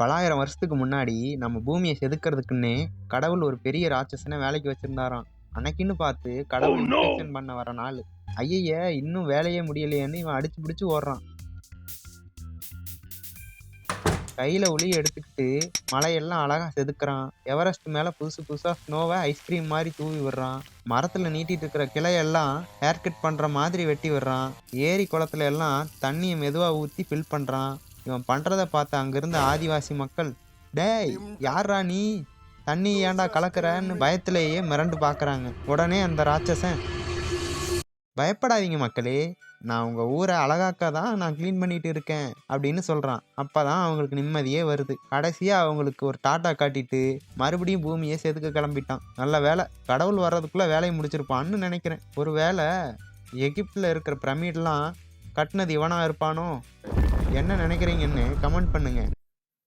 பலாயிரம் வருஷத்துக்கு முன்னாடி நம்ம பூமியை செதுக்கிறதுக்குன்னே கடவுள் ஒரு பெரிய ராட்சசனை வேலைக்கு வச்சிருந்தாராம். அன்னைக்குன்னு பார்த்து கடவுள் இன்ஸ்பெக்ஷன் பண்ண வர நாள். ஐயய்ய, இன்னும் வேலையே முடியலையேன்னு இவன் அடிச்சு பிடிச்சு ஓடுறான். கையில உளி எடுத்துக்கிட்டு மலையெல்லாம் அழகா செதுக்குறான். எவரெஸ்ட் மேல புதுசு புதுசா ஸ்னோவை ஐஸ்கிரீம் மாதிரி தூவி விடுறான். மரத்துல நீட்டிட்டு இருக்கிற கிளையெல்லாம் ஹேர் கட் பண்ற மாதிரி வெட்டி விடுறான். ஏரி குளத்துல எல்லாம் தண்ணியை மெதுவா ஊத்தி ஃபில் பண்றான். இவன் பண்றத பார்த்த அங்கிருந்த ஆதிவாசி மக்கள், டேய் யாரா நீ, தண்ணி ஏன்டா கலக்குறன்னு பயத்திலேயே மிரண்டு பாக்குறாங்க. உடனே அந்த ராட்சசன், பயப்படாதீங்க மக்களே, நான் உங்க ஊரை அழகாக்க தான் நான் கிளீன் பண்ணிட்டு இருக்கேன் அப்படின்னு சொல்றான். அப்பதான் அவங்களுக்கு நிம்மதியே வருது. கடைசியா அவங்களுக்கு ஒரு டாட்டா காட்டிட்டு மறுபடியும் பூமியை செதுக்க கிளம்பிட்டான். நல்ல வேலை, கடவுள் வர்றதுக்குள்ள வேலையை முடிச்சிருப்பான்னு நினைக்கிறேன். ஒரு வேளை எகிப்துல இருக்கிற பிரமிட்லாம் கட்டினது இவனா இருப்பானோ? என்ன நினைக்கிறீங்கன்னு கமெண்ட் பண்ணுங்க.